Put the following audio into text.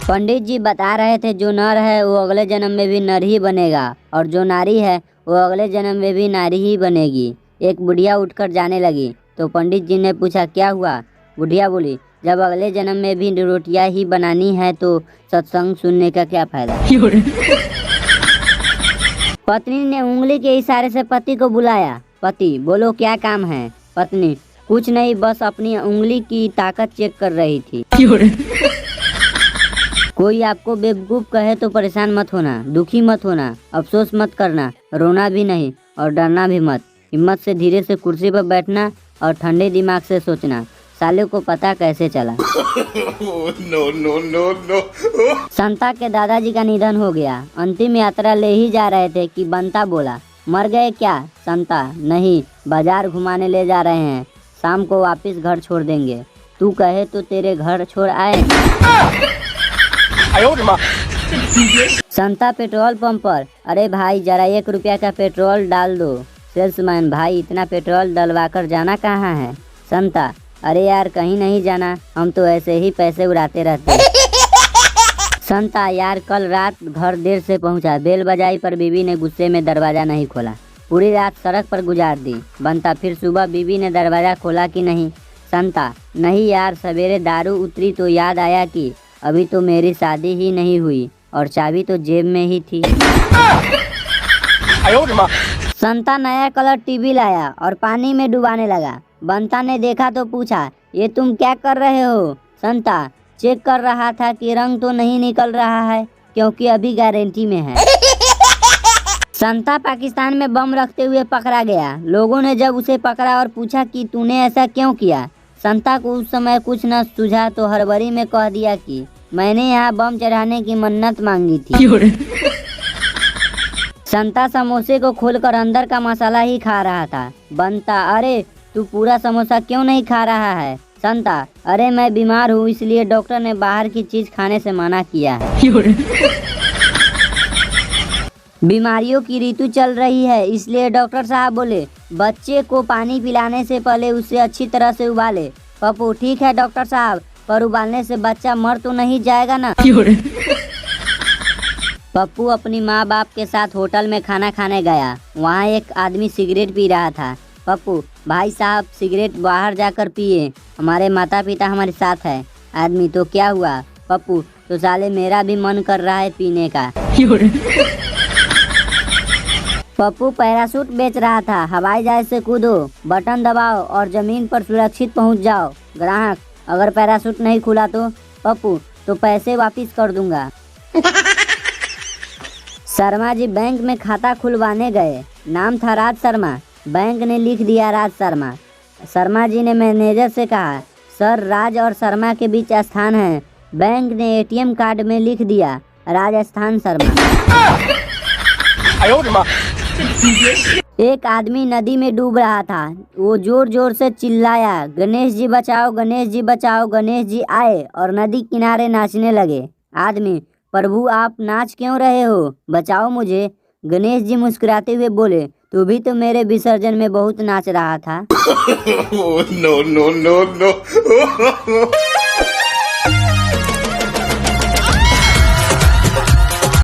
पंडित जी बता रहे थे जो नर है वो अगले जन्म में भी नर ही बनेगा और जो नारी है वो अगले जन्म में भी नारी ही बनेगी। एक बुढ़िया उठकर जाने लगी तो पंडित जी ने पूछा क्या हुआ। बुढ़िया बोली जब अगले जन्म में भी रोटियां ही बनानी है तो सत्संग सुनने का क्या फायदा। पत्नी ने उंगली के इशारे से पति को बुलाया। पति बोलो क्या काम है। पत्नी कुछ नहीं बस अपनी उंगली की ताकत चेक कर रही थी। कोई आपको बेवकूफ कहे तो परेशान मत होना, दुखी मत होना, अफसोस मत करना, रोना भी नहीं और डरना भी मत। हिम्मत से धीरे से कुर्सी पर बैठना और ठंडे दिमाग से सोचना साले को पता कैसे चला। संता के दादाजी का निधन हो गया। अंतिम यात्रा ले ही जा रहे थे कि बंता बोला मर गए क्या। संता नहीं बाजार घुमाने ले जा रहे हैं, शाम को वापस घर छोड़ देंगे। तू कहे तो तेरे घर छोड़ आए। संता पेट्रोल पंप पर अरे भाई जरा 1 रुपया का पेट्रोल डाल दो। सेल्समैन भाई इतना पेट्रोल डलवा कर जाना कहाँ है। संता अरे यार कहीं नहीं जाना, हम तो ऐसे ही पैसे उड़ाते रहते हैं। संता यार कल रात घर देर से पहुंचा, बेल बजाई पर बीवी ने गुस्से में दरवाजा नहीं खोला, पूरी रात सड़क पर गुजार दी। बनता फिर सुबह बीवी ने दरवाजा खोला कि नहीं। संता नहीं यार सवेरे दारू उतरी तो याद आया कि अभी तो मेरी शादी ही नहीं हुई और चाबी तो जेब में ही थी। संता नया कलर टीवी लाया और पानी में डुबाने लगा। बंता ने देखा तो पूछा ये तुम क्या कर रहे हो। संता चेक कर रहा था कि रंग तो नहीं निकल रहा है क्योंकि अभी गारंटी में है। संता पाकिस्तान में बम रखते हुए पकड़ा गया। लोगों ने जब उसे पकड़ा और पूछा कि तूने ऐसा क्यों किया। संता को उस समय कुछ न सूझा तो हड़बड़ी में कह दिया कि मैंने यहाँ बम चढ़ाने की मन्नत मांगी थी। संता समोसे को खोलकर अंदर का मसाला ही खा रहा था। बनता अरे तू पूरा समोसा क्यों नहीं खा रहा है। संता अरे मैं बीमार हूँ इसलिए डॉक्टर ने बाहर की चीज खाने से मना किया है। बीमारियों की ऋतु चल रही है इसलिए डॉक्टर साहब बोले बच्चे को पानी पिलाने से पहले उसे अच्छी तरह से उबाले। पप्पू ठीक है डॉक्टर साहब पर उबालने से बच्चा मर तो नहीं जाएगा ना। पप्पू अपनी माँ बाप के साथ होटल में खाना खाने गया। वहाँ एक आदमी सिगरेट पी रहा था। पप्पू भाई साहब सिगरेट बाहर जाकर पिए, हमारे माता पिता हमारे साथ है। आदमी तो क्या हुआ। पप्पू तो साले मेरा भी मन कर रहा है पीने का। पप्पू पैराशूट बेच रहा था। हवाई जहाज से कूदो, बटन दबाओ और जमीन पर सुरक्षित पहुंच जाओ। ग्राहक अगर पैराशूट नहीं खुला तो पप्पू तो पैसे वापस कर दूंगा। शर्मा जी बैंक में खाता खुलवाने गए। नाम था राज शर्मा। बैंक ने लिख दिया राज शर्मा। शर्मा जी ने मैनेजर से कहा सर राज और शर्मा के बीच स्थान है। बैंक ने एटीएम कार्ड में लिख दिया राजस्थान शर्मा। एक आदमी नदी में डूब रहा था। वो जोर जोर से चिल्लाया गणेश जी बचाओ, गणेश जी बचाओ। गणेश जी आए और नदी किनारे नाचने लगे। आदमी प्रभु आप नाच क्यों रहे हो, बचाओ मुझे। गणेश जी मुस्कुराते हुए बोले तू भी तो मेरे विसर्जन में बहुत नाच रहा था। No no no no.